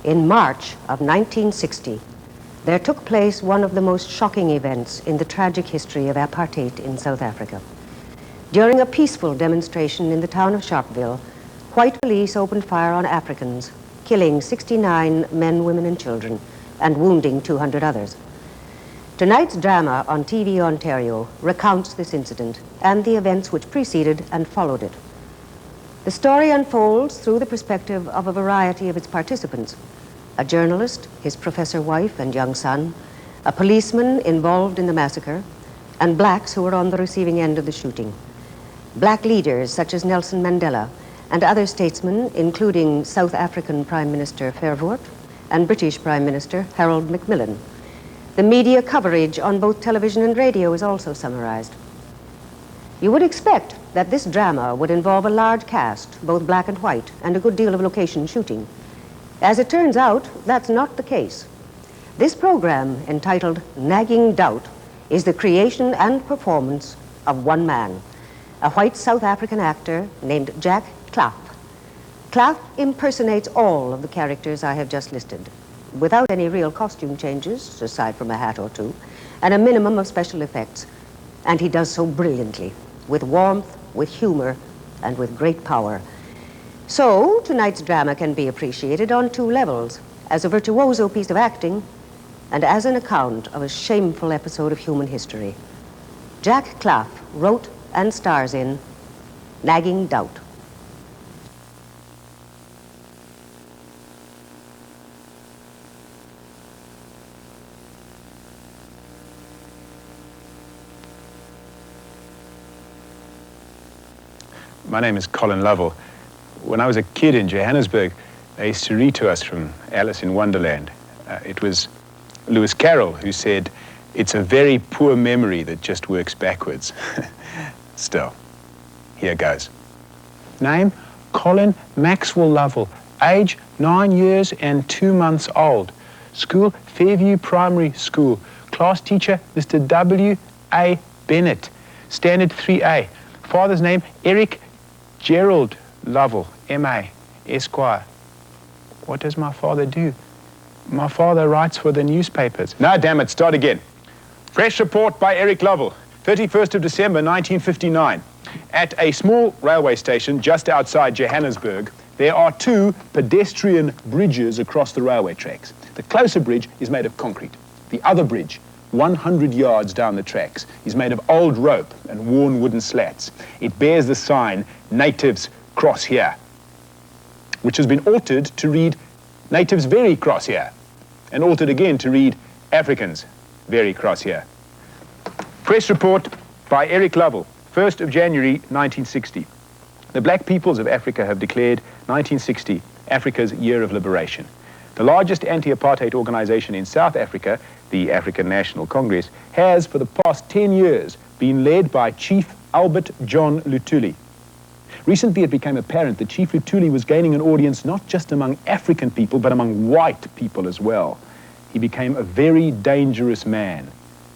In March of 1960, there took place one of the most shocking events in the tragic history of apartheid in South Africa. During a peaceful demonstration in the town of Sharpeville, white police opened fire on Africans, killing 69 men, women, and children, and wounding 200 others. Tonight's drama on TV Ontario recounts this incident and the events which preceded and followed it. The story unfolds through the perspective of a variety of its participants: a journalist, his professor wife and young son, a policeman involved in the massacre, and blacks who were on the receiving end of the shooting. Black leaders such as Nelson Mandela and other statesmen, including South African Prime Minister Verwoerd and British Prime Minister Harold Macmillan. The media coverage on both television and radio is also summarized. You would expect that this drama would involve a large cast, both black and white, and a good deal of location shooting. As it turns out, that's not the case. This program, entitled Nagging Doubt, is the creation and performance of one man, a white South African actor named Jack Klaff. Klaff impersonates all of the characters I have just listed, without any real costume changes, aside from a hat or two, and a minimum of special effects. And he does so brilliantly, with warmth, with humor, and with great power. So, tonight's drama can be appreciated on two levels: as a virtuoso piece of acting, and as an account of a shameful episode of human history. Jack Klaff wrote and stars in Nagging Doubt. My name is Colin Lovell. When I was a kid in Johannesburg, they used to read to us from Alice in Wonderland. It was Lewis Carroll who said, "It's a very poor memory that just works backwards." Still, here goes. Name, Colin Maxwell Lovell. Age, 9 years and 2 months old. School, Fairview Primary School. Class teacher, Mr. W.A. Bennett. Standard 3A. Father's name, Eric Gerald Lovell, M.A., Esquire. What does my father do? My father writes for the newspapers. No, damn it, start again. Fresh report by Eric Lovell, 31st of December, 1959. At a small railway station just outside Johannesburg, there are 2 pedestrian bridges across the railway tracks. The closer bridge is made of concrete. The other bridge, 100 yards down the tracks, is made of old rope and worn wooden slats. It bears the sign, "Natives cross here," which has been altered to read, "Natives very cross here," and altered again to read, "Africans very cross here." Press report by Eric Lovell, 1st of January, 1960. The black peoples of Africa have declared 1960 Africa's Year of Liberation. The largest anti-apartheid organization in South Africa, the African National Congress, has for the past 10 years been led by Chief Albert John Luthuli. Recently it became apparent that Chief Luthuli was gaining an audience not just among African people, but among white people as well. He became a very dangerous man.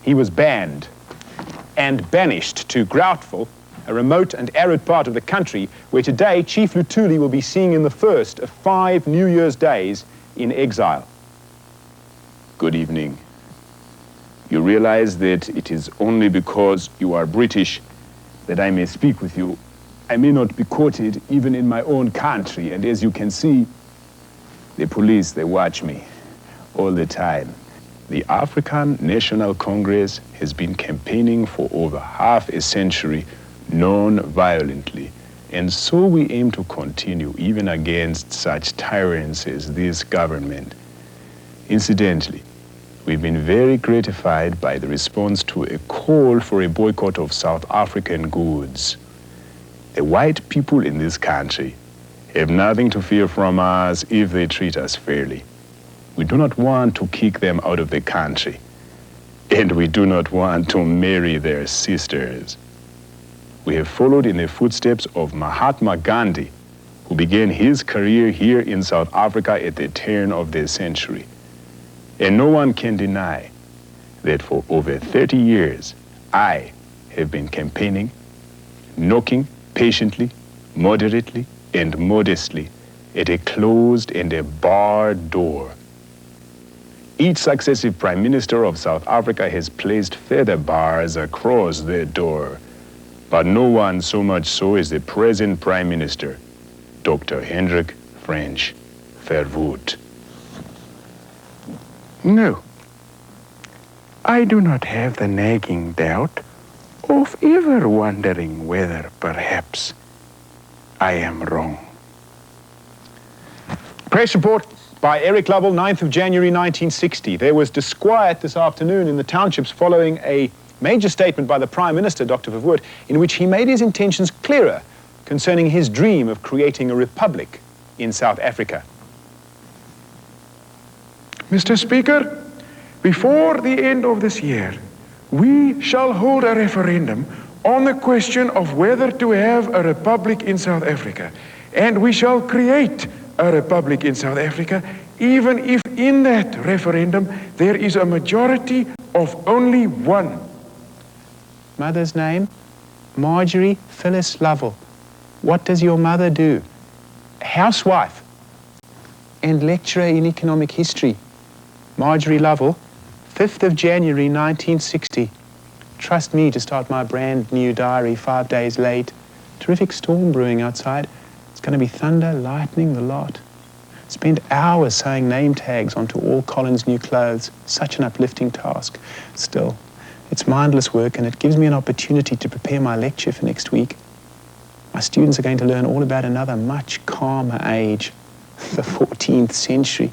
He was banned and banished to Groutville, a remote and arid part of the country, where today Chief Luthuli will be seeing in the first of 5 New Year's days in exile. Good evening. You realize that it is only because you are British that I may speak with you. I may not be quoted even in my own country, and as you can see, the police, they watch me all the time. The African National Congress has been campaigning for over half a century non-violently, and so we aim to continue even against such tyrants as this government. Incidentally, we've been very gratified by the response to a call for a boycott of South African goods. The white people in this country have nothing to fear from us if they treat us fairly. We do not want to kick them out of the country, and we do not want to marry their sisters. We have followed in the footsteps of Mahatma Gandhi, who began his career here in South Africa at the turn of the century. And no one can deny that for over 30 years, I have been campaigning, knocking patiently, moderately, and modestly at a closed and a barred barred door. Each successive Prime Minister of South Africa has placed further bars across their door, but no one so much so as the present Prime Minister, Dr. Hendrik French Verwoerd. No, I do not have the nagging doubt of ever wondering whether perhaps I am wrong. Press report by Eric Lovell, 9th of January 1960. There was disquiet this afternoon in the townships following a major statement by the Prime Minister, Dr. Verwoerd, in which he made his intentions clearer concerning his dream of creating a republic in South Africa. Mr. Speaker, before the end of this year, we shall hold a referendum on the question of whether to have a republic in South Africa. And we shall create a republic in South Africa, even if in that referendum there is a majority of only one. Mother's name? Marjorie Phyllis Lovell. What does your mother do? Housewife and lecturer in economic history. Marjorie Lovell, 5th of January 1960. Trust me to start my brand new diary 5 days late. Terrific storm brewing outside. It's going to be thunder, lightning, the lot. Spent hours sewing name tags onto all Colin's new clothes. Such an uplifting task. Still, it's mindless work and it gives me an opportunity to prepare my lecture for next week. My students are going to learn all about another much calmer age, the 14th century.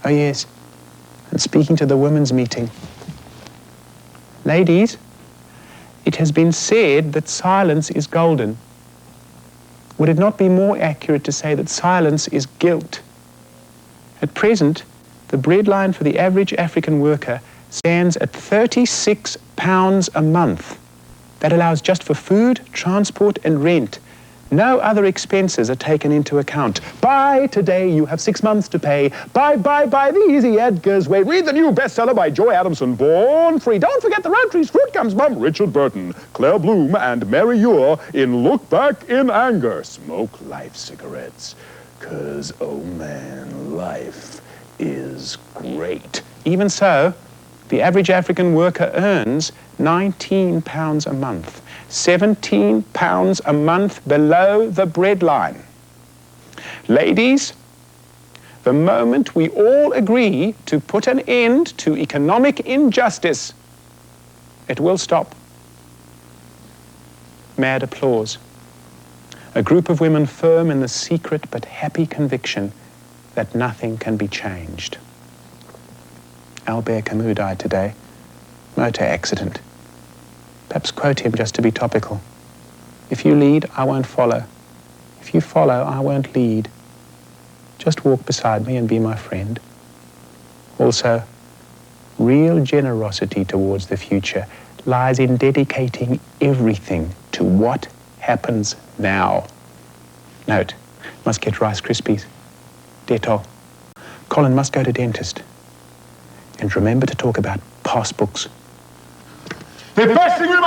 Oh yes, and speaking to the women's meeting. Ladies, it has been said that silence is golden. Would it not be more accurate to say that silence is guilt? At present, the breadline for the average African worker stands at £36 a month. That allows just for food, transport and rent. No other expenses are taken into account. Buy today, you have 6 months to pay. Buy the Easy Edgar's Way. Read the new bestseller by Joy Adamson, Born Free. Don't forget the Rotary's Fruit Comes Bum, Richard Burton, Claire Bloom, and Mary Ewer in Look Back in Anger. Smoke life cigarettes, 'cause, oh man, life is great. Even so, the average African worker earns £19 a month. £17 a month below the breadline. Ladies, the moment we all agree to put an end to economic injustice, it will stop. Mad applause. A group of women firm in the secret but happy conviction that nothing can be changed. Albert Camus died today. Motor accident. Perhaps quote him just to be topical. If you lead, I won't follow. If you follow, I won't lead. Just walk beside me and be my friend. Also, real generosity towards the future lies in dedicating everything to what happens now. Note, must get Rice Krispies. Dettol. Colin must go to dentist. And remember to talk about passbooks. The first thing we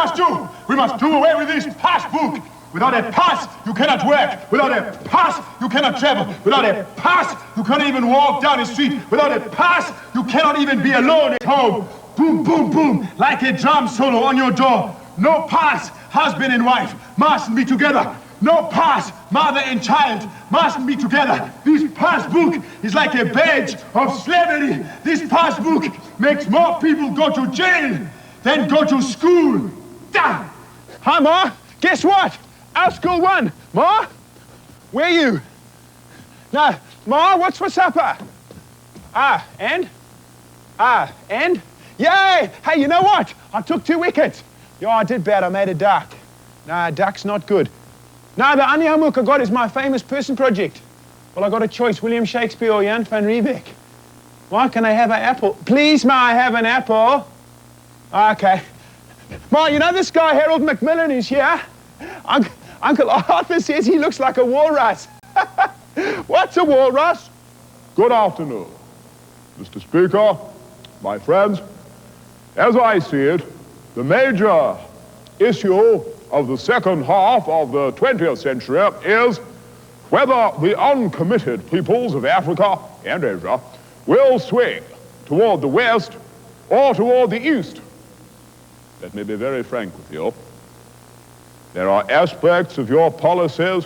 must do away with this passbook. Without a pass, you cannot work. Without a pass, you cannot travel. Without a pass, you can't even walk down the street. Without a pass, you cannot even be alone at home. Boom, boom, boom, like a drum solo on your door. No pass, husband and wife mustn't be together. No pass, mother and child mustn't be together. This passbook is like a badge of slavery. This passbook makes more people go to jail than go to school. Da! Hi, Ma. Guess what? Our school won. Ma? Where are you? No. Ma, what's for supper? And? Yay! Hey, you know what? I took 2 wickets. Yeah, I did bad. I made a duck. No, duck's not good. No, the only homework I got is my famous person project. Well, I got a choice, William Shakespeare or Jan van Riebeck. Why can I have an apple? Please, Ma, I have an apple. Okay. Ma, you know this guy, Harold Macmillan, is here? Uncle Arthur says he looks like a walrus. What's a walrus? Good afternoon, Mr. Speaker, my friends. As I see it, the major issue of the second half of the 20th century is whether the uncommitted peoples of Africa and Asia will swing toward the west or toward the east. Let me be very frank with you. There are aspects of your policies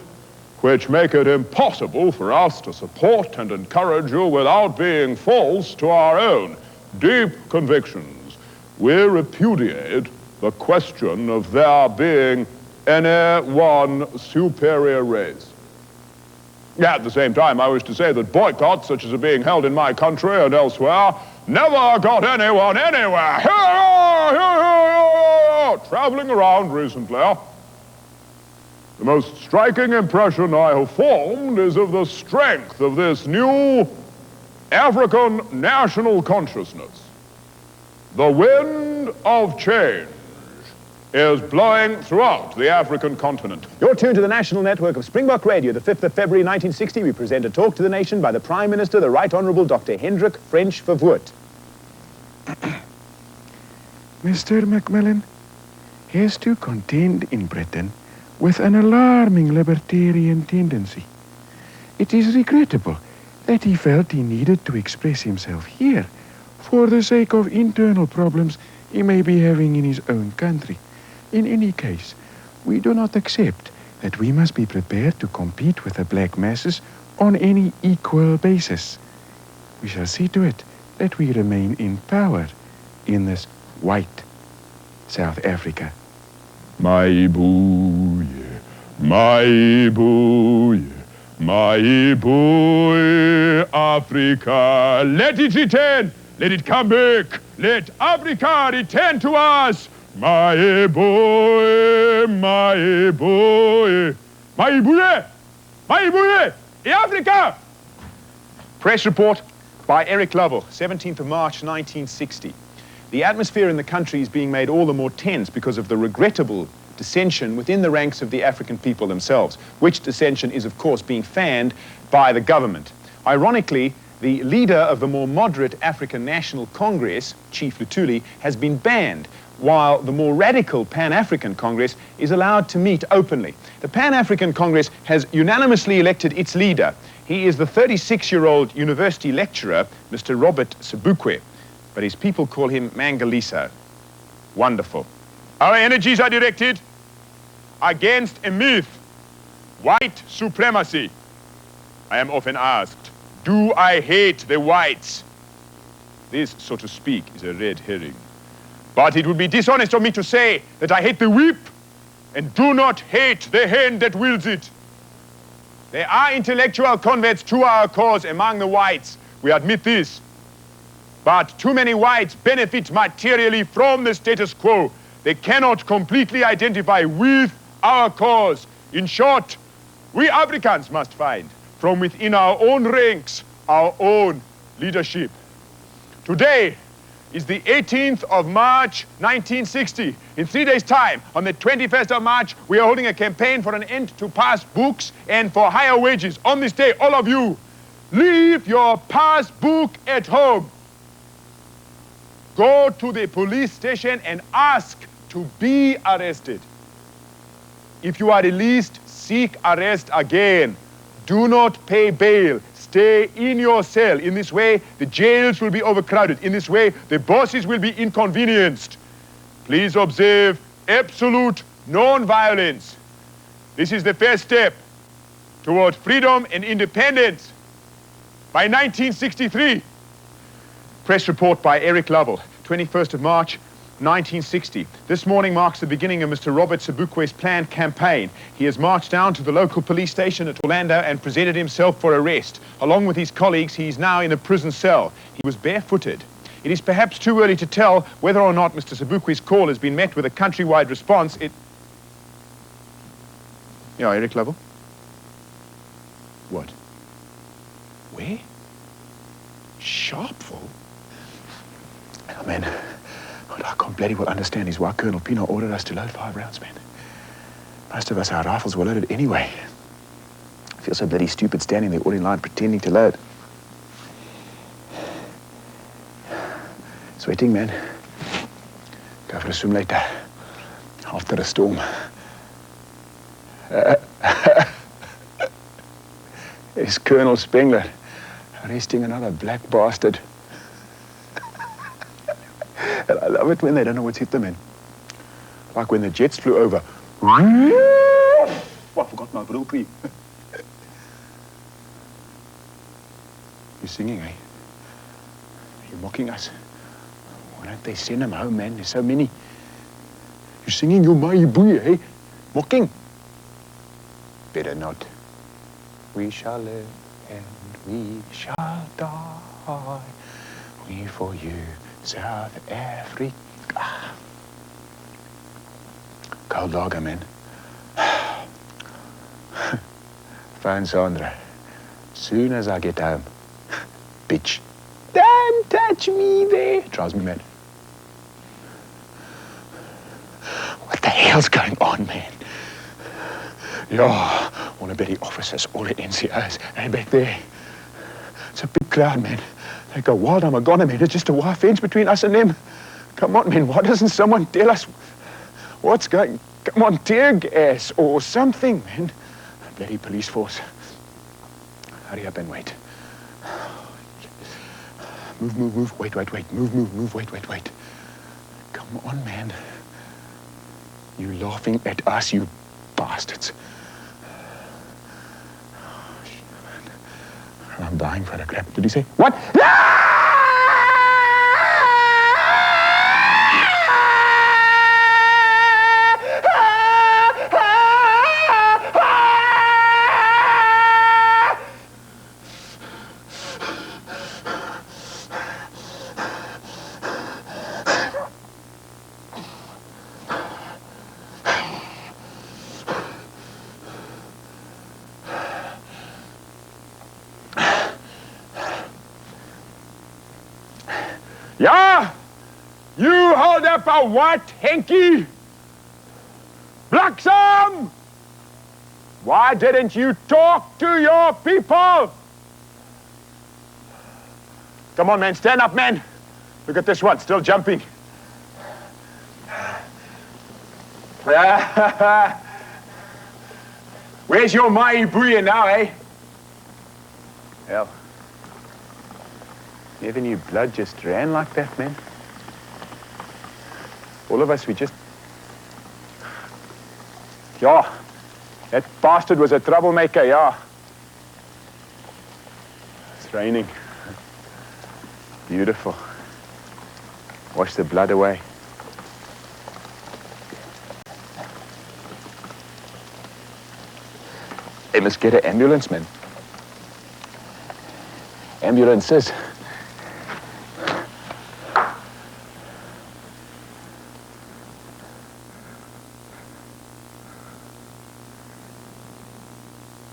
which make it impossible for us to support and encourage you without being false to our own deep convictions. We repudiate the question of there being any one superior race. At the same time, I wish to say that boycotts such as are being held in my country and elsewhere never got anyone anywhere. Traveling around recently, the most striking impression I have formed is of the strength of this new African national consciousness. The wind of change is blowing throughout the African continent. You're tuned to the national network of Springbok Radio. The 5th of February 1960, we present a talk to the nation by the Prime Minister, the Right Honourable Dr. Hendrik French Verwoerd. Mr. Macmillan has to contend in Britain with an alarming libertarian tendency. It is regrettable that he felt he needed to express himself here for the sake of internal problems he may be having in his own country. In any case, we do not accept that we must be prepared to compete with the black masses on any equal basis. We shall see to it that we remain in power in this white South Africa. My boy, my boy, my boy, Africa. Let it return, let it come back, let Africa return to us. My boy, my boy, my boy, my boy, Africa! Press report by Eric Lovell, 17th of March, 1960. The atmosphere in the country is being made all the more tense because of the regrettable dissension within the ranks of the African people themselves, which dissension is, of course, being fanned by the government. Ironically, the leader of the more moderate African National Congress, Chief Luthuli, has been banned, while the more radical Pan-African Congress is allowed to meet openly. The Pan-African Congress has unanimously elected its leader. He is the 36-year-old university lecturer, Mr. Robert Sobukwe, but his people call him Mangaliso. Wonderful. Our energies are directed against a myth, white supremacy. I am often asked, do I hate the whites? This, so to speak, is a red herring. But it would be dishonest of me to say that I hate the whip and do not hate the hand that wields it. There are intellectual converts to our cause among the whites. We admit this. But too many whites benefit materially from the status quo. They cannot completely identify with our cause. In short, we Africans must find from within our own ranks our own leadership. Today is the 18th of March, 1960. In 3 days' time, on the 21st of March, we are holding a campaign for an end to pass books and for higher wages. On this day, all of you, leave your pass book at home. Go to the police station and ask to be arrested. If you are released, seek arrest again. Do not pay bail. Stay in your cell. In this way, the jails will be overcrowded. In this way, the bosses will be inconvenienced. Please observe absolute non-violence. This is the first step toward freedom and independence. By 1963, press report by Eric Lovell, 21st of March, 1960. This morning marks the beginning of Mr. Robert Sobukwe's planned campaign. He has marched down to the local police station at Orlando and presented himself for arrest. Along with his colleagues, he is now in a prison cell. He was barefooted. It is perhaps too early to tell whether or not Mr. Sobukwe's call has been met with a countrywide response. Yeah, Eric Lovell? What? Where? Sharpeville? Oh, man. What I can't bloody well understand is why Colonel Pino ordered us to load 5 rounds, man. Most of us, our rifles were loaded anyway. I feel so bloody stupid standing there all in line pretending to load. Sweating, man. Go for a swim later. After a storm. It's Colonel Spengler. arresting another black bastard. And I love it when they don't know what's hit them in. Like when the jets flew over. Oh, I forgot my blue tree. You're singing, eh? You're mocking us. Why don't they send them home, man? There's so many. You're singing your Maibuya, eh? Mocking. Better not. We shall live and we shall die. We for you, South Africa. Cold lager, man. Phone Sandra. Soon as I get home. Bitch. Don't touch me there. Drives me mad. What the hell's going on, man? Yeah, all the bloody officers, all the NCOs, and back there. It's a big crowd, man. They go wild, I'm a goner, man. It's just a wire fence between us and them. Come on, man, why doesn't someone tell us what's going... Come on, tear gas or something, man. Bloody police force. Hurry up and wait. Move, move, move. Wait, wait, wait. Move, move, move. Wait, wait, wait. Come on, man. You laughing at us, you bastards. I'm dying for the crap. Did he say? What? Yeah? You hold up a what, Henky? Blacksome! Why didn't you talk to your people? Come on, man, stand up, man. Look at this one, still jumping. Where's your Maibuya now, eh? Hell. Never knew blood just ran like that, man. All of us, we just... Yeah, that bastard was a troublemaker, yeah. It's raining. Beautiful. Wash the blood away. They must get an ambulance, man. Ambulances.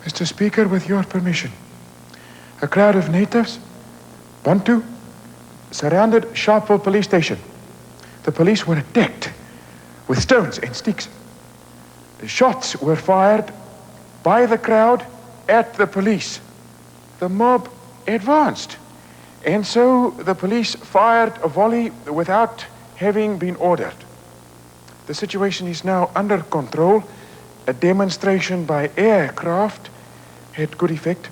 Mr. Speaker, with your permission, a crowd of natives, Bantu, surrounded Sharpeville police station. The police were attacked with stones and sticks. The shots were fired by the crowd at the police. The mob advanced, and so the police fired a volley without having been ordered. The situation is now under control. A demonstration by aircraft had good effect.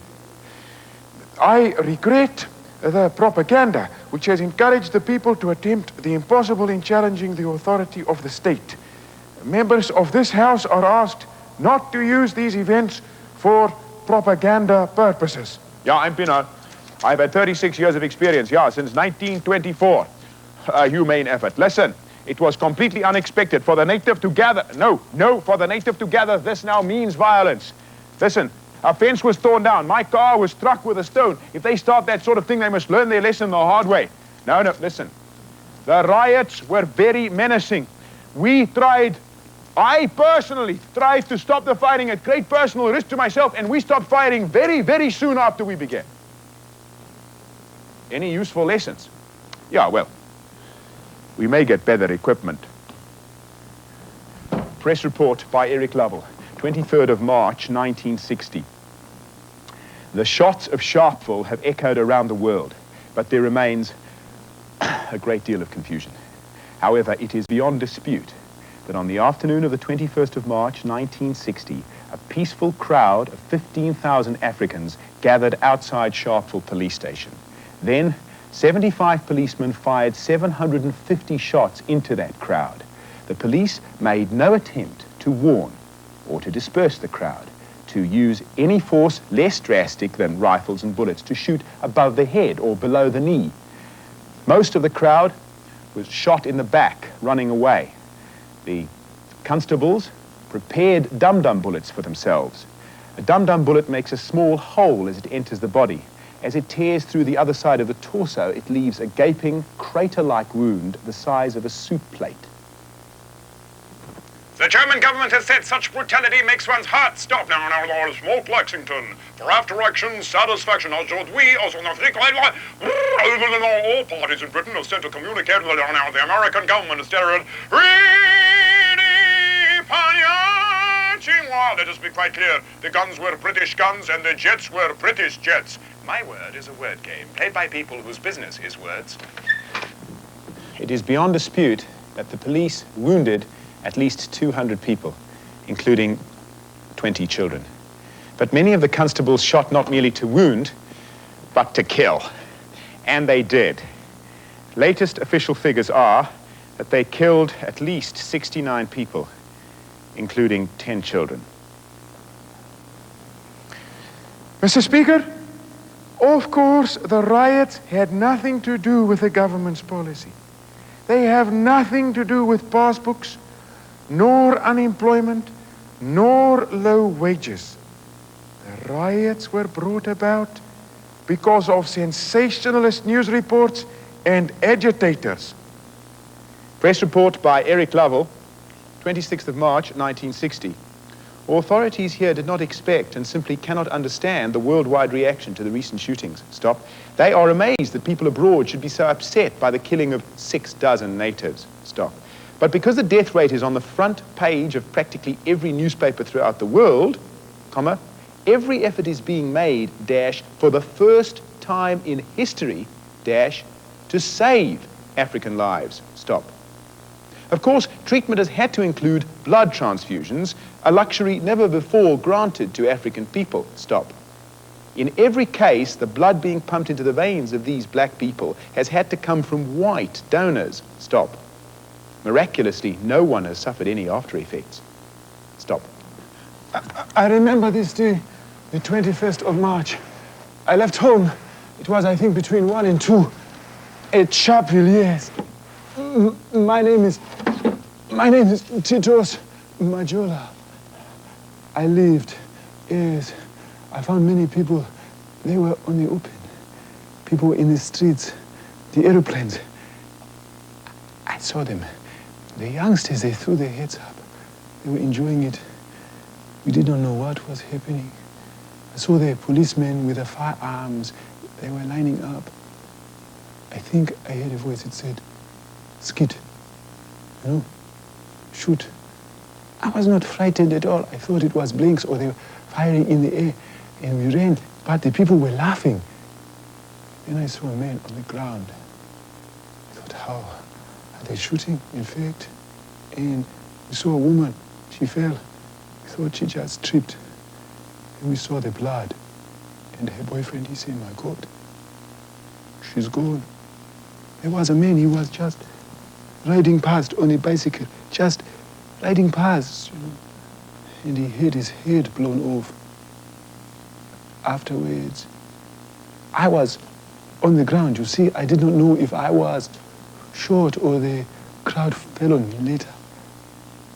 I regret the propaganda which has encouraged the people to attempt the impossible in challenging the authority of the state. Members of this House are asked not to use these events for propaganda purposes. Yeah, I'm Pino. I've had 36 years of experience, yeah, since 1924. A humane effort. Listen, it was completely unexpected for the native to gather. No, for the native to gather, this now means violence. Listen, a fence was torn down. My car was struck with a stone. If they start that sort of thing, they must learn their lesson the hard way. No, listen. The riots were very menacing. I personally tried to stop the fighting at great personal risk to myself, and we stopped fighting very, very soon after we began. Any useful lessons? Yeah, well, we may get better equipment. Press report by Eric Lovell, 23rd of March, 1960. The shots of Sharpeville have echoed around the world, but there remains a great deal of confusion. However, it is beyond dispute that on the afternoon of the 21st of March, 1960, a peaceful crowd of 15,000 Africans gathered outside Sharpeville police station. Then, 75 policemen fired 750 shots into that crowd. The police made no attempt to warn or to disperse the crowd, to use any force less drastic than rifles and bullets to shoot above the head or below the knee. Most of the crowd was shot in the back, running away. The constables prepared dum-dum bullets for themselves. A dum-dum bullet makes a small hole as it enters the body. As it tears through the other side of the torso, it leaves a gaping, crater-like wound the size of a soup plate. The German government has said such brutality makes one's heart stop. Now, Lord, smoke Lexington. For after-action satisfaction, also we, also in Africa, all parties in Britain have sent a communique to the American government instead of let us be quite clear. The guns were British guns and the jets were British jets. My word is a word game, played by people whose business is words. It is beyond dispute that the police wounded at least 200 people, including 20 children. But many of the constables shot not merely to wound, but to kill. And they did. Latest official figures are that they killed at least 69 people, including 10 children. Mr. Speaker, of course, the riots had nothing to do with the government's policy. They have nothing to do with passbooks, nor unemployment, nor low wages. The riots were brought about because of sensationalist news reports and agitators. Press report by Eric Lovell, 26th of March, 1960. Authorities here did not expect and simply cannot understand the worldwide reaction to the recent shootings. Stop. They are amazed that people abroad should be so upset by the killing of 6 dozen natives. Stop. But because the death rate is on the front page of practically every newspaper throughout the world, comma, every effort is being made, dash, for the first time in history, dash, to save African lives. Stop. Of course, treatment has had to include blood transfusions, a luxury never before granted to African people. Stop. In every case, the blood being pumped into the veins of these black people has had to come from white donors. Stop. Miraculously, no one has suffered any after effects. Stop. I remember this day, the 21st of March. I left home. It was, I think, between 1 and 2 at Sharpeville, yes. My name is Titos Majola. I lived, yes. I found many people. They were on the open. People were in the streets, the aeroplanes. I saw them. The youngsters, they threw their heads up. They were enjoying it. We did not know what was happening. I saw the policemen with the firearms. They were lining up. I think I heard a voice that said, "Skid, you know, shoot." I was not frightened at all. I thought it was blinks or they were firing in the air, and we ran, but the people were laughing. Then I saw a man on the ground. I thought, how are they shooting, in fact? And we saw a woman, she fell. We thought she just tripped. And we saw the blood. And her boyfriend, he said, "My God, she's gone." There was a man, he was just riding past on a bicycle, just riding past, you know, and he had his head blown off. Afterwards, I was on the ground, you see. I did not know if I was shot or the crowd fell on me. Later,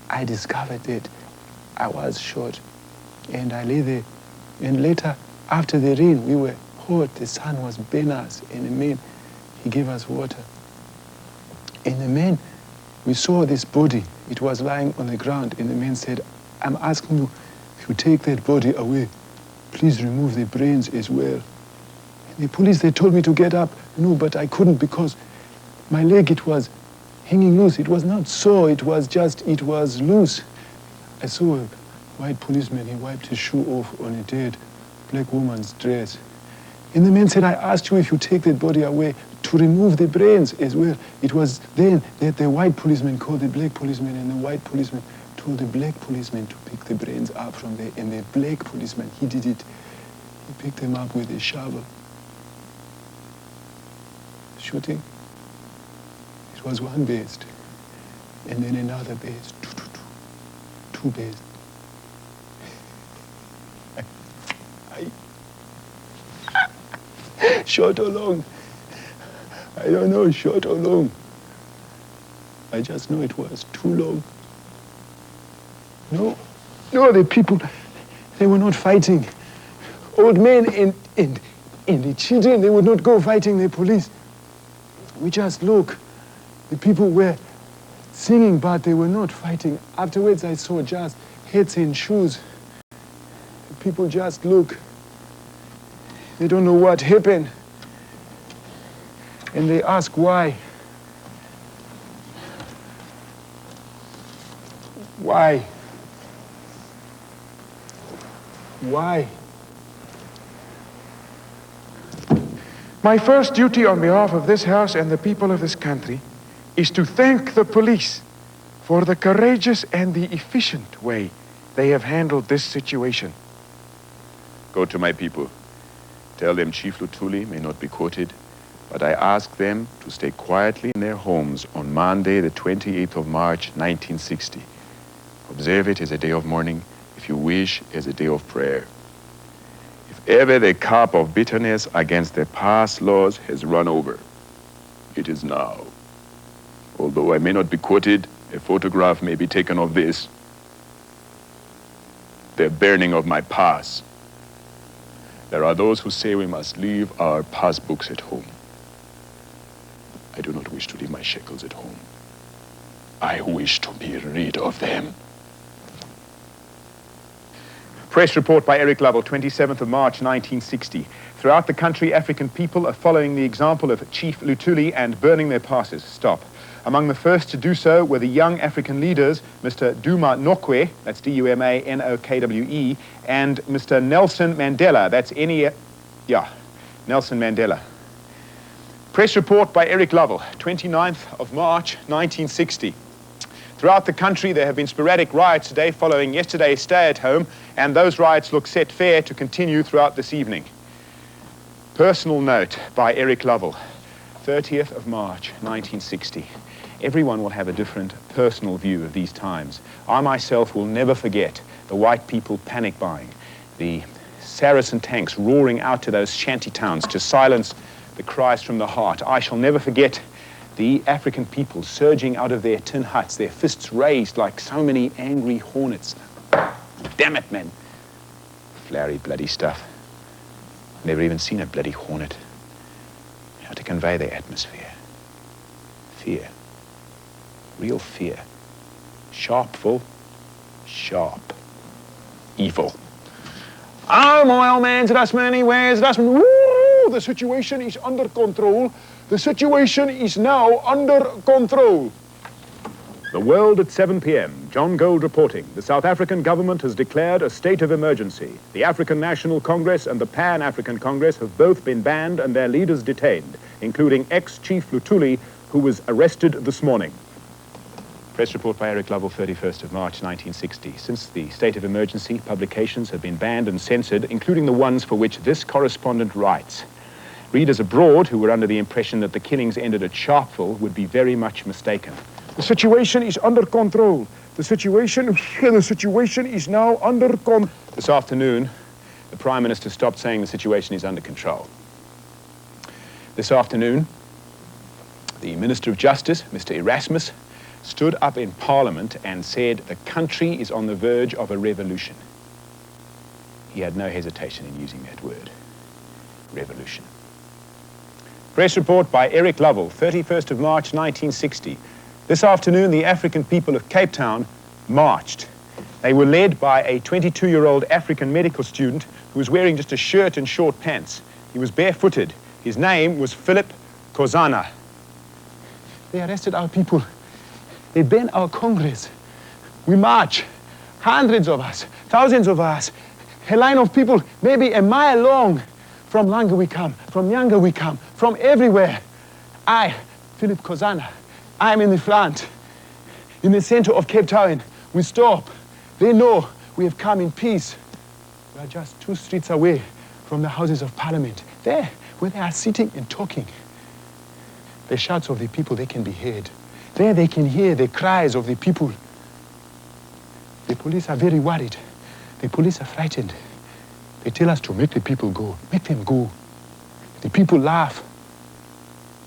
I discovered that I was shot, and I lay there. And later, after the rain, we were hot, the sun was burning us, and the man, he gave us water. And the man, we saw this body. It was lying on the ground, and the man said, "I'm asking you, if you take that body away, please remove the brains as well." And the police, they told me to get up. No, but I couldn't because my leg, it was hanging loose. It was not sore, it was just, it was loose. I saw a white policeman, he wiped his shoe off on a dead black woman's dress. And the man said, "I asked you if you take that body away to remove the brains as well. It was then that the white policeman called the black policeman, and the white policeman told the black policeman to pick the brains up from there, and the black policeman, he did it. He picked them up with a shovel. Shooting. It was one based, and then another based, two based. Short or long? I don't know, short or long. I just know it was too long. No, the people, they were not fighting. Old men and the children, they would not go fighting the police. We just look. The people were singing, but they were not fighting. Afterwards, I saw just hats and shoes. The people just look. They don't know what happened. And they ask why. Why? Why? My first duty on behalf of this house and the people of this country is to thank the police for the courageous and the efficient way they have handled this situation. Go to my people. Tell them Chief Luthuli may not be quoted, but I ask them to stay quietly in their homes on Monday, the 28th of March, 1960. Observe it as a day of mourning, if you wish, as a day of prayer. If ever the cup of bitterness against the past laws has run over, it is now. Although I may not be quoted, a photograph may be taken of this, the burning of my past. There are those who say we must leave our passbooks at home. I do not wish to leave my shekels at home. I wish to be rid of them. Press report by Eric Lovell, 27th of March, 1960. Throughout the country, African people are following the example of Chief Luthuli and burning their passes. Stop. Among the first to do so were the young African leaders, Mr. Duma Nokwe, that's D-U-M-A-N-O-K-W-E, and Mr. Nelson Mandela, that's Nelson Mandela. Press report by Eric Lovell, 29th of March, 1960. Throughout the country, there have been sporadic riots today following yesterday's stay-at-home, and those riots look set fair to continue throughout this evening. Personal note by Eric Lovell, 30th of March, 1960. Everyone will have a different personal view of these times. I myself will never forget the white people panic buying, the Saracen tanks roaring out to those shanty towns to silence the cries from the heart. I shall never forget the African people surging out of their tin huts, their fists raised like so many angry hornets. Damn it, men. Flary bloody stuff. Never even seen a bloody hornet. How to convey their atmosphere. Fear. Real fear. Sharpeville. Sharp. Evil. Oh, my old man's a dustman, he wears a dustman. Woo! The situation is under control. The situation is now under control. The world at 7 p.m. John Gold reporting. The South African government has declared a state of emergency. The African National Congress and the Pan-African Congress have both been banned and their leaders detained, including ex-Chief Luthuli, who was arrested this morning. Press report by Eric Lovell, 31st of March, 1960. Since the state of emergency, publications have been banned and censored, including the ones for which this correspondent writes. Readers abroad who were under the impression that the killings ended at Sharpeville would be very much mistaken. The situation is under control. The situation is now under control. This afternoon, the Prime Minister stopped saying the situation is under control. This afternoon, the Minister of Justice, Mr. Erasmus, stood up in Parliament and said the country is on the verge of a revolution. He had no hesitation in using that word, revolution. Press report by Eric Lovell, 31st of March, 1960. This afternoon, the African people of Cape Town marched. They were led by a 22-year-old African medical student who was wearing just a shirt and short pants. He was barefooted. His name was Philip Kozana. They arrested our people. They banned our Congress. We march, hundreds of us, thousands of us, a line of people maybe a mile long. From Langa we come, from Nyanga we come, from everywhere. I, Philip Kozana, I'm in the front. In the center of Cape Town, we stop. They know we have come in peace. We are just 2 streets away from the Houses of Parliament. There, where they are sitting and talking. The shouts of the people, they can be heard. There they can hear the cries of the people. The police are very worried. The police are frightened. They tell us to make the people go. Make them go. The people laugh.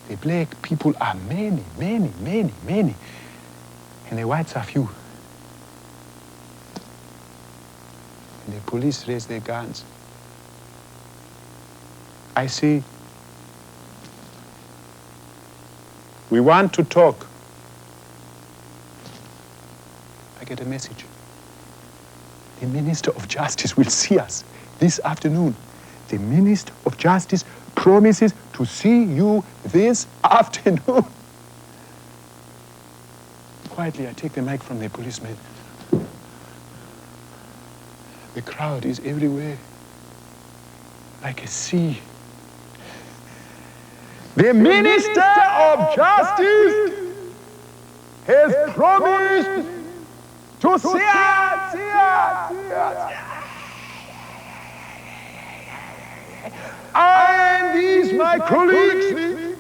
The black people are many, many, many, many. And the whites are few. And the police raise their guns. I say, we want to talk. I get a message. The Minister of Justice will see us this afternoon. The Minister of Justice promises to see you this afternoon. Quietly, I take the mic from the policeman. The crowd is everywhere, like a sea. The Minister of Justice has promised to see us. And these, my colleagues,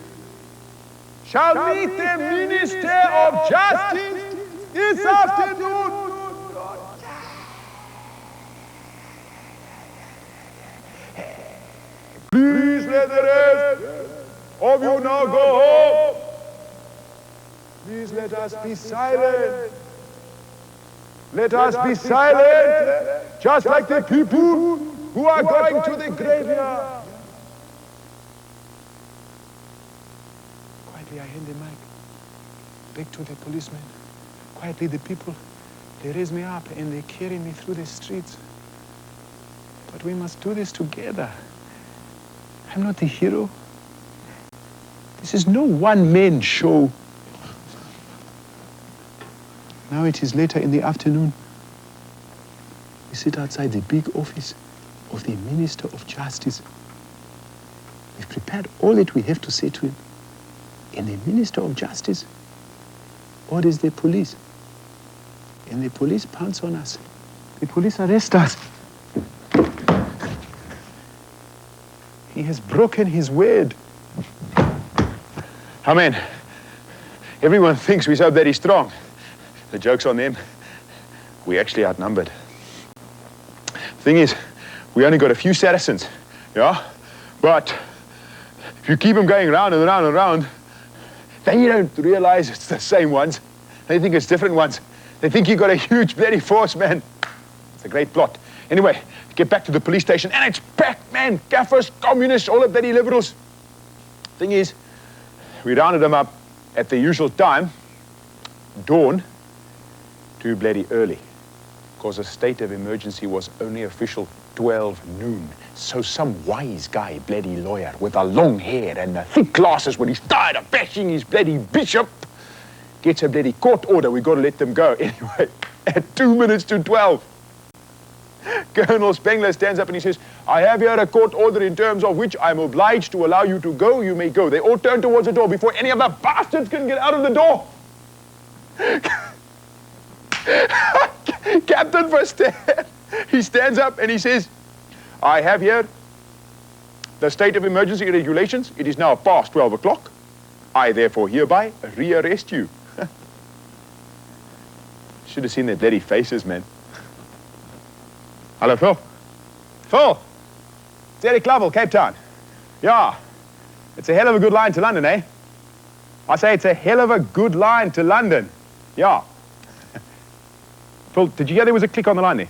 shall meet the Minister of Justice this afternoon. Please let the rest of you now go home. Please let us be silent. Let us be silent, just like the people who are going to the graveyard. Quietly, I hand the mic back to the policeman. Quietly, the people, they raise me up and they carry me through the streets. But we must do this together. I'm not the hero. This is no one-man show. Now it is later in the afternoon. We sit outside the big office of the Minister of Justice. We've prepared all that we have to say to him. And the Minister of Justice orders the police. And the police pounce on us. The police arrest us. He has broken his word. Amen. Everyone thinks we're so very strong. The joke's on them. We're actually outnumbered. The thing is, we only got a few citizens, yeah? But if you keep them going round and round and round, then you don't realize it's the same ones. They think it's different ones. They think you got a huge bloody force, man. It's a great plot. Anyway, get back to the police station, and it's packed, man. Gaffers, communists, all the bloody liberals. Thing is, we rounded them up at the usual time, dawn, too bloody early, because a state of emergency was only official 12 noon. So some wise guy, bloody lawyer, with a long hair and thick glasses when he's tired of bashing his bloody bishop, gets a bloody court order. We got to let them go. Anyway, at 2 minutes to 12, Colonel Spengler stands up and he says, I have here a court order in terms of which I'm obliged to allow you to go. You may go. They all turn towards the door before any of the bastards can get out of the door. Captain Verster, he stands up and he says, I have here the state of emergency regulations. It is now past 12 o'clock. I therefore hereby rearrest you. Should have seen their bloody faces, man. Hello, Phil. Phil! It's Eric Lovell, Cape Town. Yeah, it's a hell of a good line to London, eh? I say it's a hell of a good line to London. Yeah. Phil, did you hear there was a click on the line there?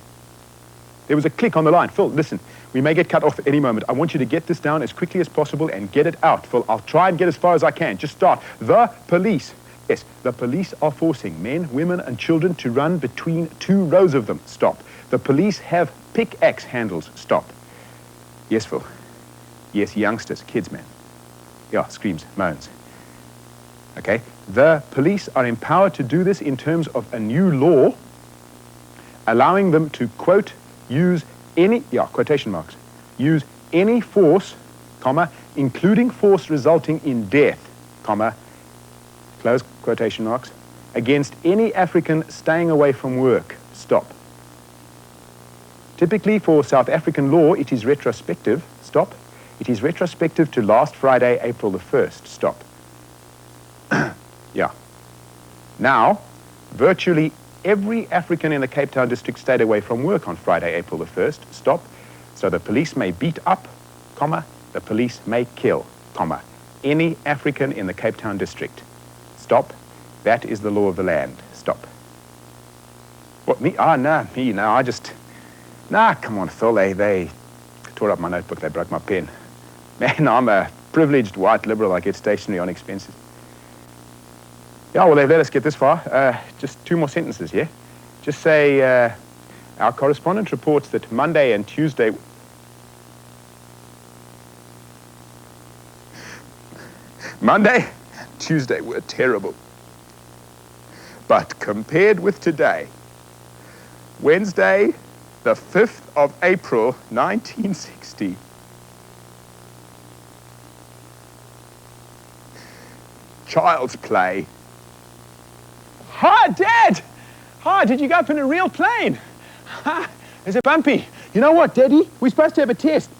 There was a click on the line. Phil, listen, we may get cut off at any moment. I want you to get this down as quickly as possible and get it out. Phil, I'll try and get as far as I can. Just start. The police. Yes, the police are forcing men, women, and children to run between 2 rows of them. Stop. The police have pickaxe handles. Stop. Yes, Phil. Yes, youngsters, kids, man. Yeah, screams, moans. Okay? The police are empowered to do this in terms of a new law allowing them to, quote, use any, quotation marks, use any force, comma, including force resulting in death, comma, close quotation marks, against any African staying away from work, stop. Typically for South African law, it is retrospective, stop. It is retrospective to last Friday, April the 1st, stop. Yeah. Now, virtually every African in the Cape Town district stayed away from work on Friday, April the 1st, stop. So the police may beat up, comma, the police may kill, comma, any African in the Cape Town district, stop. That is the law of the land, stop. What, me? Ah, no, me, no, I just, nah, come on, Phil, they tore up my notebook, they broke my pen. Man, I'm a privileged white liberal, I get stationery on expenses. Yeah, well, they've let us get this far. Just 2 more sentences, yeah? Just say, our correspondent reports that Monday and Tuesday... Monday, Tuesday were terrible. But compared with today, Wednesday, the 5th of April, 1960, child's play. Hi, Dad! Hi, did you go up in a real plane? Is it bumpy? You know what, Daddy? We're supposed to have a test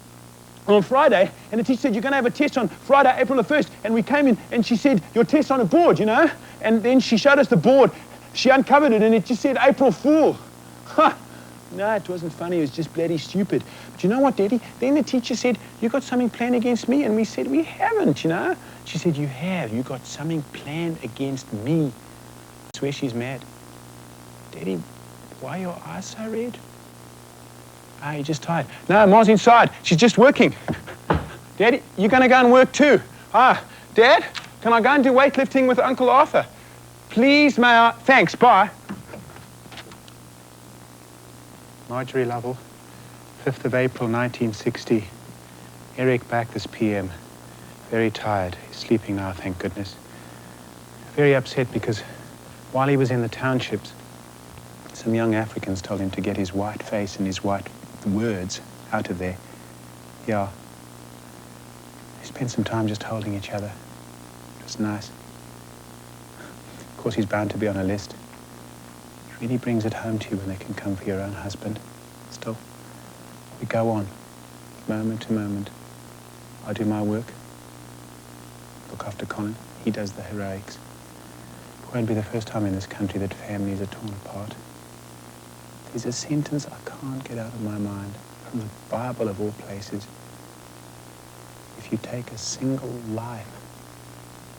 on Friday, and the teacher said, you're going to have a test on Friday, April the 1st, and we came in, and she said, your test's on a board, you know? And then she showed us the board. She uncovered it, and it just said, April Fool. Ha! No, it wasn't funny, it was just bloody stupid. But you know what, Daddy? Then the teacher said, you got something planned against me? And we said, we haven't, you know? She said, you have. You got something planned against me. I swear she's mad. Daddy, why are your eyes so red? Ah, you're just tired. No, Ma's inside. She's just working. Daddy, you're going to go and work too. Ah, Dad, can I go and do weightlifting with Uncle Arthur? Please, may I? Thanks, bye. Marjorie Lovell, 5th of April, 1960. Eric back this PM. Very tired. He's sleeping now, thank goodness. Very upset because while he was in the townships, some young Africans told him to get his white face and his white words out of there. Yeah. They spent some time just holding each other. It was nice. Of course, he's bound to be on a list. It really brings it home to you when they can come for your own husband. Still, we go on, moment to moment. I do my work. Look after Colin. He does the heroics. It won't be the first time in this country that families are torn apart. There's a sentence I can't get out of my mind from the Bible of all places. If you take a single life,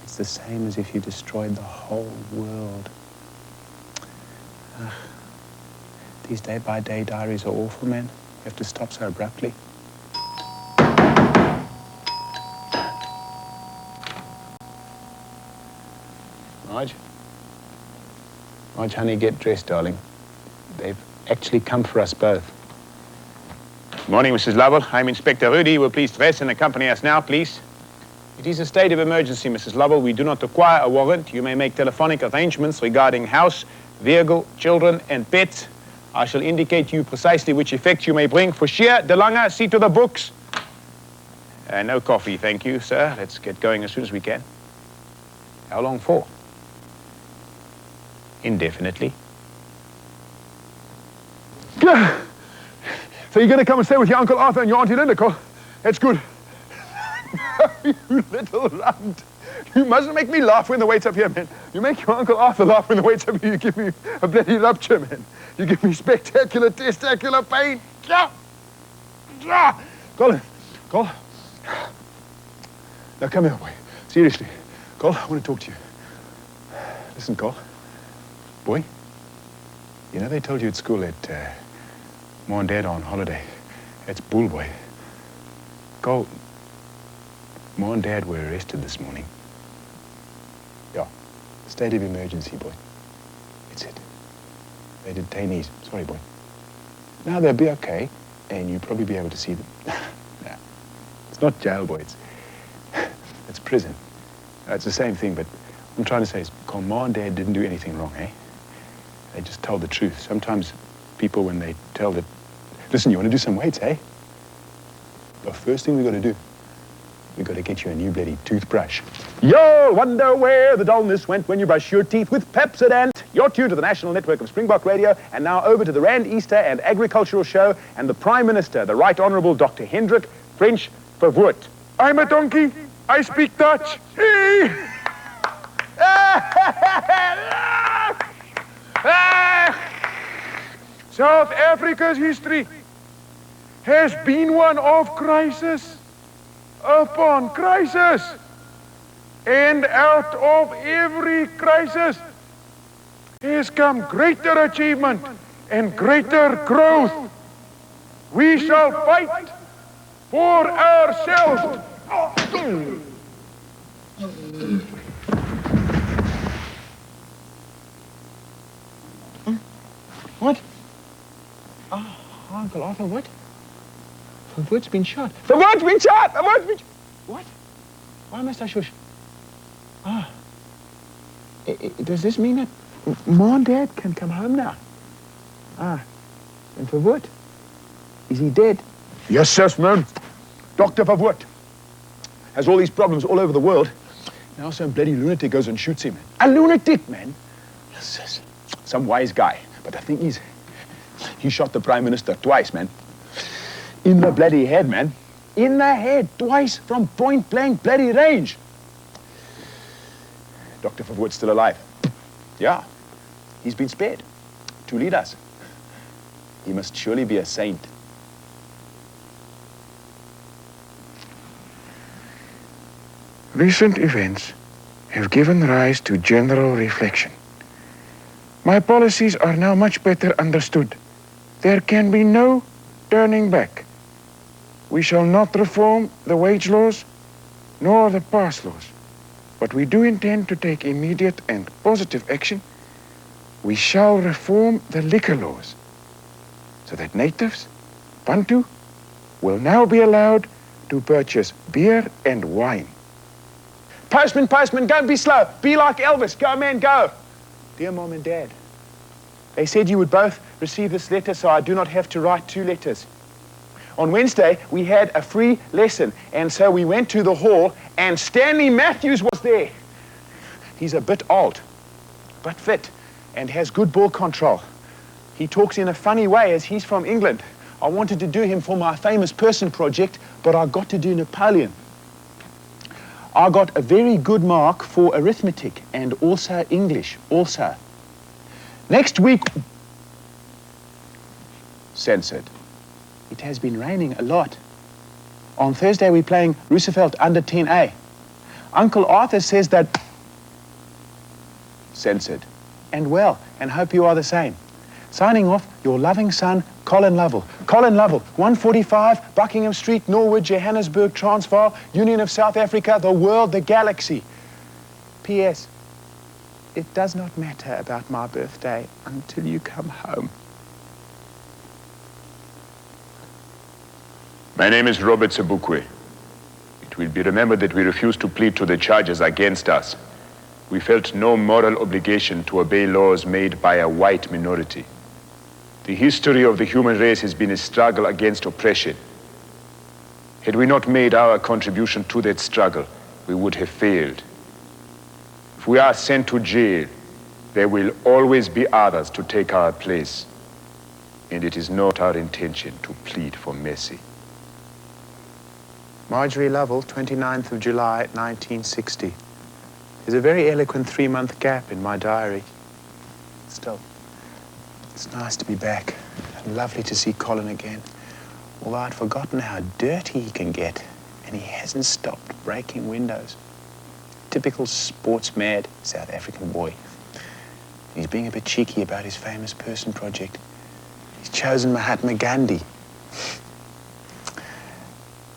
it's the same as if you destroyed the whole world. These day-by-day diaries are awful, man. You have to stop so abruptly. Marge? Marge, honey, get dressed, darling. They've actually come for us both. Good morning, Mrs. Lovell. I'm Inspector Rudy. Will please dress and accompany us now, please? It is a state of emergency, Mrs. Lovell. We do not require a warrant. You may make telephonic arrangements regarding house, vehicle, children, and pets. I shall indicate to you precisely which effects you may bring. For sheer, DeLange, see to the books. No coffee, thank you, sir. Let's get going as soon as we can. How long for? Indefinitely. So you're going to come and stay with your Uncle Arthur and your Auntie Linda, Cole? That's good. You little runt. You mustn't make me laugh when the wait's up here, man. You make your Uncle Arthur laugh when the wait's up here. You give me a bloody rupture, man. You give me spectacular, testicular pain. Colin, Cole. Now come here, boy. Seriously. Cole, I want to talk to you. Listen, Cole. Boy, you know they told you at school that Mom and Dad are on holiday. That's bull, boy. Cole, Mom and Dad were arrested this morning. Yeah, state of emergency, boy. It's it. They're detainees. Sorry, boy. Now they'll be okay, and you'll probably be able to see them. Nah, it's not jail, boy. It's prison. It's the same thing, but what I'm trying to say is, Cole, Mom and Dad didn't do anything wrong, eh? They just told the truth. Sometimes people, when they tell the... Listen, you want to do some weights, eh? The first thing we got to do We got to get you a new bloody toothbrush. You'll wonder where the dullness went when you brush your teeth with Pepsodent. You're tuned to the national network of Springbok Radio, and now over to the Rand Easter and Agricultural Show and the Prime Minister, the Right Honourable Dr. Hendrik French Verwoerd. I'm a donkey. I speak Dutch. Hey! South Africa's history has been one of crisis upon crisis. And out of every crisis has come greater achievement and greater growth. We shall fight for ourselves. What? Oh, Uncle Arthur, what? Verwoerd's been shot. Verwoerd's been shot! Verwoerd's been shot! What? Why must I shush? Ah. Does this mean that Mom and Dad can come home now? Ah. And Verwoerd? Is he dead? Yes, yes, man. Dr. Verwoerd has all these problems all over the world. Now some bloody lunatic goes and shoots him. A lunatic, man? Yes, yes. Some wise guy. But the thing is, he shot the Prime Minister twice, man. In the bloody head, man. In the head, twice, from point-blank bloody range. Dr. Verwoerd's still alive. Yeah, he's been spared to lead us. He must surely be a saint. Recent events have given rise to general reflection. My policies are now much better understood. There can be no turning back. We shall not reform the wage laws nor the pass laws, but we do intend to take immediate and positive action. We shall reform the liquor laws so that natives, Bantu, will now be allowed to purchase beer and wine. Postman, postman, go be slow. Be like Elvis. Go, man, go. Dear Mom and Dad, they said you would both receive this letter, so I do not have to write 2 letters. On Wednesday, we had a free lesson, and so we went to the hall, and Stanley Matthews was there. He's a bit old, but fit, and has good ball control. He talks in a funny way, as he's from England. I wanted to do him for my famous person project, but I got to do Napoleon. I got a very good mark for arithmetic and also English, also. Next week, censored. It has been raining a lot. On Thursday, we're playing Roosevelt under 10A. Uncle Arthur says that, censored. And well, and hope you are the same. Signing off, your loving son, Colin Lovell. Colin Lovell, 145 Buckingham Street, Norwood, Johannesburg, Transvaal, Union of South Africa, the world, the galaxy. P.S. It does not matter about my birthday until you come home. My name is Robert Sebukwe. It will be remembered that we refused to plead to the charges against us. We felt no moral obligation to obey laws made by a white minority. The history of the human race has been a struggle against oppression. Had we not made our contribution to that struggle, we would have failed. If we are sent to jail, there will always be others to take our place. And it is not our intention to plead for mercy. Marjorie Lovell, 29th of July, 1960. There's a very eloquent 3-month gap in my diary. Still, it's nice to be back and lovely to see Colin again. Although I'd forgotten how dirty he can get, and he hasn't stopped breaking windows. Typical sports-mad South African boy. He's being a bit cheeky about his famous person project. He's chosen Mahatma Gandhi.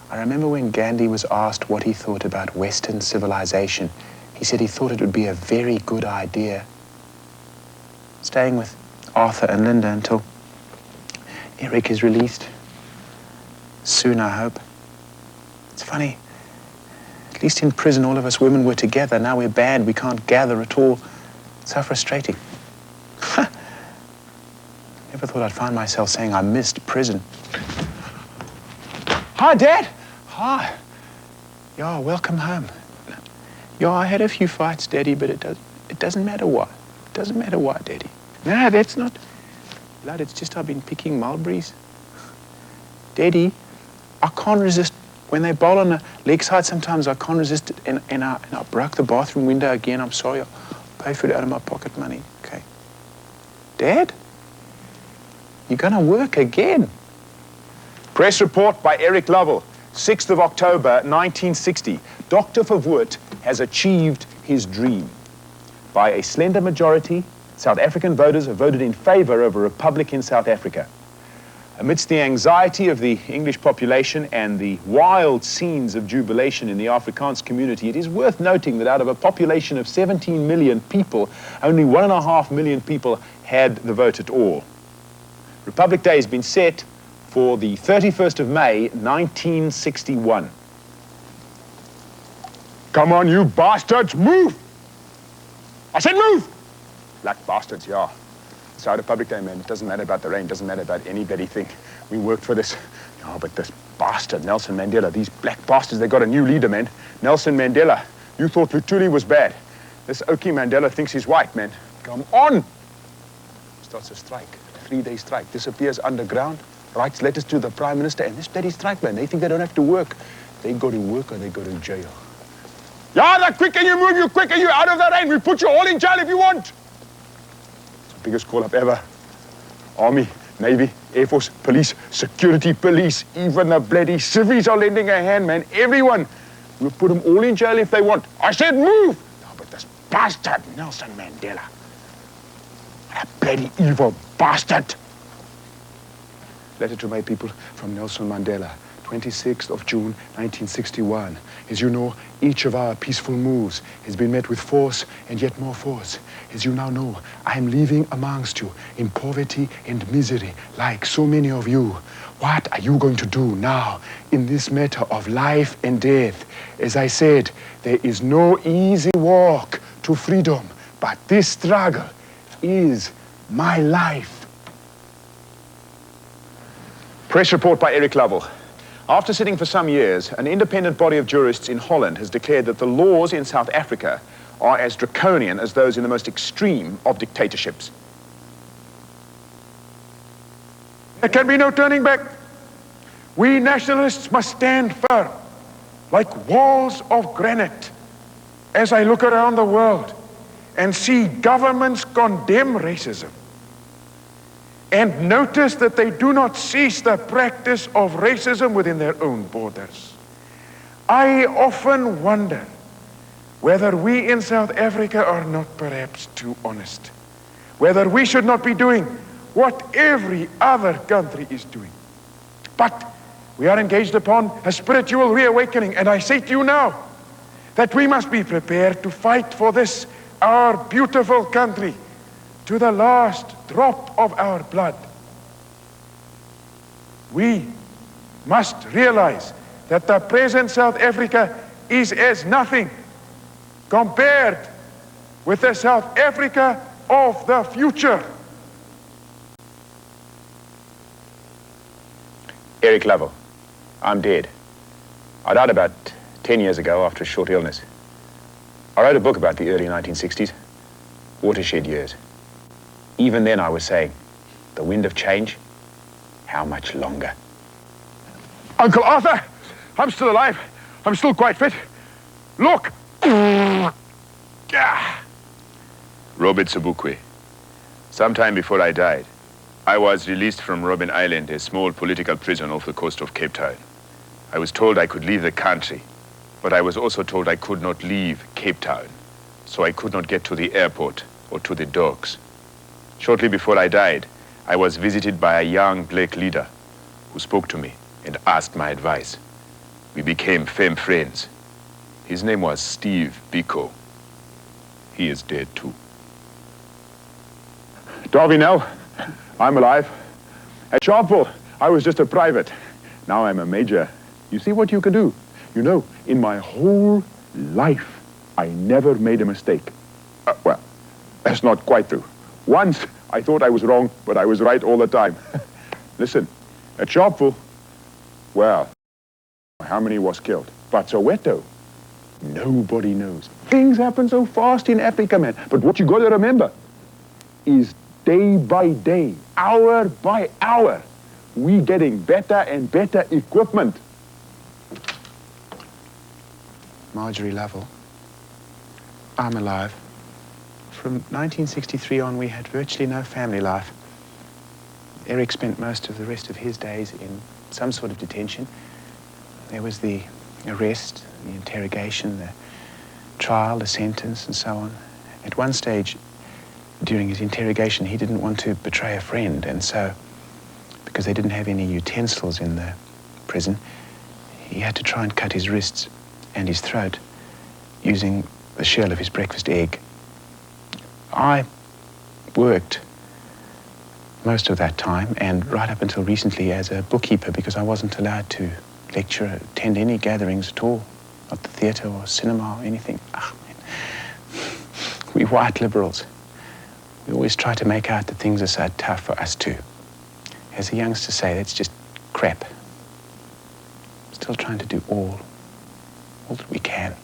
I remember when Gandhi was asked what he thought about Western civilization, he said he thought it would be a very good idea. Staying with Arthur and Linda until Eric is released. Soon, I hope. It's funny. At least in prison, all of us women were together. Now we're banned. We can't gather at all. It's so frustrating. Never thought I'd find myself saying I missed prison. Hi, Dad. Hi. Yeah, welcome home. Yeah, I had a few fights, Daddy, but it doesn't matter why. It doesn't matter why, Daddy. No, that's not... Blood, it's just I've been picking mulberries. Daddy, I can't resist. When they bowl on the leg side, sometimes I can't resist it, and I broke the bathroom window again. I'm sorry, I'll pay for it out of my pocket money, okay? Dad? You're gonna work again? Press report by Eric Lovell, 6th of October, 1960. Dr. Verwoerd has achieved his dream. By a slender majority, South African voters have voted in favor of a republic in South Africa. Amidst the anxiety of the English population and the wild scenes of jubilation in the Afrikaans community, it is worth noting that out of a population of 17 million people, only 1.5 million people had the vote at all. Republic Day has been set for the 31st of May, 1961. Come on, you bastards, move! I said move! Black bastards, yeah. It's our Republic Day, man. It doesn't matter about the rain, doesn't matter about any bloody thing. We worked for this. Oh, but this bastard, Nelson Mandela, these black bastards, they got a new leader, man. Nelson Mandela. You thought Lutuli was bad. This Okie Mandela thinks he's white, man. Come on! Starts a strike, 3-day strike, disappears underground, writes letters to the Prime Minister, and this bloody strike, man, they think they don't have to work. They go to work or they go to jail. Yeah, the quicker you move, the quicker you're out of the rain. We put you all in jail if you want. It's the biggest call-up ever. Army, Navy, Air Force, police, security police, even the bloody civvies are lending a hand, man. Everyone. We'll put them all in jail if they want. I said move! No, but this bastard, Nelson Mandela. What a bloody evil bastard. Letter to my people from Nelson Mandela, 26th of June, 1961. As you know, each of our peaceful moves has been met with force and yet more force. As you now know, I am living amongst you in poverty and misery, like so many of you. What are you going to do now in this matter of life and death? As I said, there is no easy walk to freedom, but this struggle is my life. Press report by Eric Lovell. After sitting for some years, an independent body of jurists in Holland has declared that the laws in South Africa are as draconian as those in the most extreme of dictatorships. There can be no turning back. We nationalists must stand firm, like walls of granite, as I look around the world and see governments condemn racism, and notice that they do not cease the practice of racism within their own borders. I often wonder whether we in South Africa are not perhaps too honest, whether we should not be doing what every other country is doing. But we are engaged upon a spiritual reawakening, and I say to you now that we must be prepared to fight for this, our beautiful country, to the last drop of our blood. We must realize that the present South Africa is as nothing compared with the South Africa of the future. Eric Lovell, I'm dead. I died about 10 years ago after a short illness. I wrote a book about the early 1960s, watershed years. Even then I was saying, the wind of change, how much longer? Uncle Arthur, I'm still alive. I'm still quite fit. Look! Robert Sobukwe. Sometime before I died, I was released from Robben Island, a small political prison off the coast of Cape Town. I was told I could leave the country, but I was also told I could not leave Cape Town, so I could not get to the airport or to the docks. Shortly before I died, I was visited by a young black leader who spoke to me and asked my advice. We became firm friends. His name was Steve Biko. He is dead too. Darby now, I'm alive. At Sharpeville, I was just a private. Now I'm a major. You see what you can do? You know, in my whole life, I never made a mistake. Well, that's not quite true. Once, I thought I was wrong, but I was right all the time. Listen, at Sharpeville, well, how many was killed? But But Soweto, nobody knows. Things happen so fast in Africa, man. But what you got to remember is day by day, hour by hour, we getting better and better equipment. Marjorie Lovell, I'm alive. From 1963 on, we had virtually no family life. Eric spent most of the rest of his days in some sort of detention. There was the arrest, the interrogation, the trial, the sentence, and so on. At one stage, during his interrogation, he didn't want to betray a friend, and so, because they didn't have any utensils in the prison, he had to try and cut his wrists and his throat using the shell of his breakfast egg. I worked most of that time, and right up until recently as a bookkeeper, because I wasn't allowed to lecture, attend any gatherings at all, not the theatre or cinema or anything. Oh, man. We white liberals, we always try to make out that things are so tough for us too. As the youngsters say, that's just crap. Still trying to do all that we can.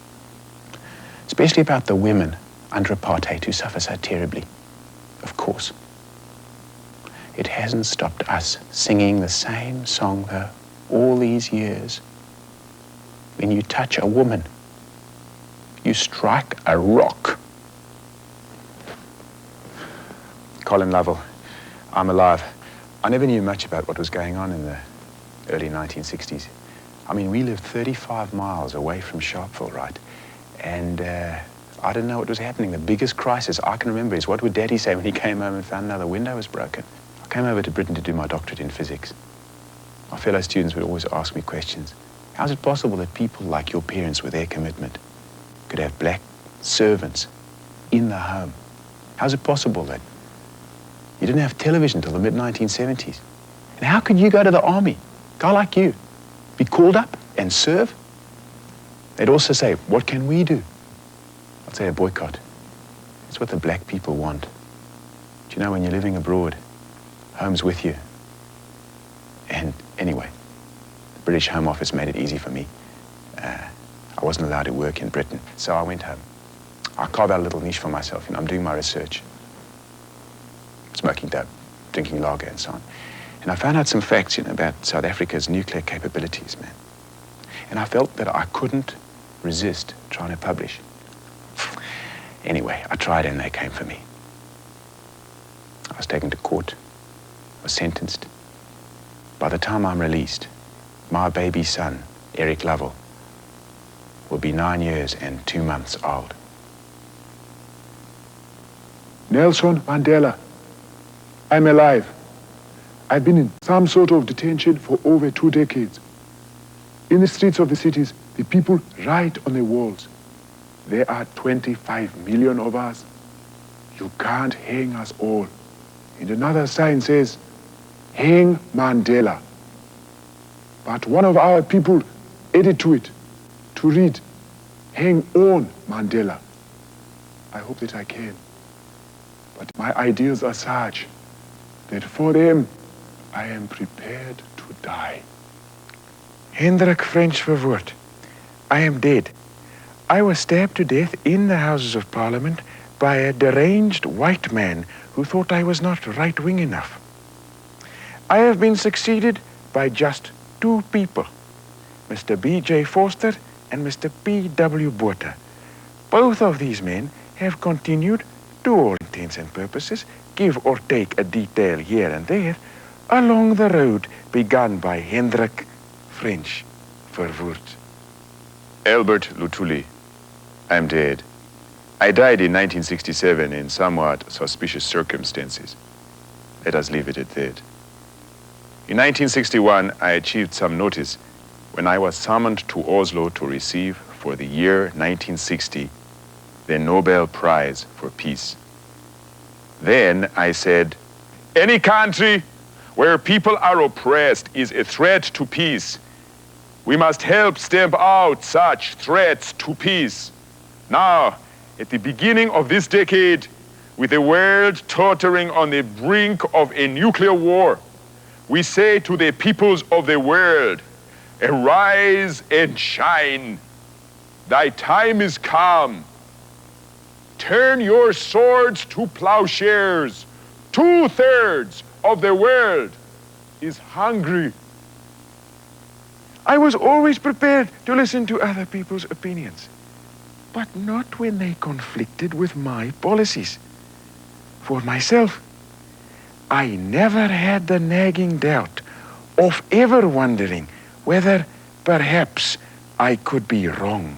Especially about the women under apartheid who suffer so terribly, of course. It hasn't stopped us singing the same song, though, all these years. When you touch a woman, you strike a rock. Colin Lovell, I'm alive. I never knew much about what was going on in the early 1960s. I mean, we lived 35 miles away from Sharpeville, right? And I didn't know what was happening. The biggest crisis I can remember is, what would Daddy say when he came home and found another window was broken? I came over to Britain to do my doctorate in physics. My fellow students would always ask me questions. How's it possible that people like your parents, with their commitment, could have black servants in the home? How's it possible that you didn't have television until the mid-1970s? And how could you go to the army, a guy like you, be called up and serve? They'd also say, what can we do? I'd say a boycott. It's what the black people want. Do you know, when you're living abroad, home's with you. And anyway, the British Home Office made it easy for me. I wasn't allowed to work in Britain, so I went home. I carved out a little niche for myself, and I'm doing my research. Smoking dope, drinking lager, and so on. And I found out some facts, about South Africa's nuclear capabilities, man. And I felt that I couldn't resist trying to publish. Anyway, I tried, and they came for me. I was taken to court, was sentenced. By the time I'm released, my baby son, Eric Lovell, will be 9 years and 2 months old. Nelson Mandela, I'm alive. I've been in some sort of detention for over 2 decades. In the streets of the cities, the people write on the walls. There are 25 million of us. You can't hang us all. And another sign says, hang Mandela. But one of our people added to it, to read, hang on Mandela. I hope that I can. But my ideals are such that for them, I am prepared to die. Hendrik French verwoord. I am dead. I was stabbed to death in the Houses of Parliament by a deranged white man who thought I was not right-wing enough. I have been succeeded by just 2 people, Mr. B.J. Forster and Mr. P.W. Botha. Both of these men have continued, to all intents and purposes, give or take a detail here and there, along the road begun by Hendrik French verwoord. Albert Luthuli, I'm dead. I died in 1967 in somewhat suspicious circumstances. Let us leave it at that. In 1961, I achieved some notice when I was summoned to Oslo to receive, for the year 1960, the Nobel Prize for Peace. Then I said, any country where people are oppressed is a threat to peace. We must help stamp out such threats to peace. Now, at the beginning of this decade, with the world tottering on the brink of a nuclear war, we say to the peoples of the world, Arise and shine. Thy time is come. Turn your swords to plowshares. 2/3 of the world is hungry. I was always prepared to listen to other people's opinions, but not when they conflicted with my policies. For myself, I never had the nagging doubt of ever wondering whether perhaps I could be wrong.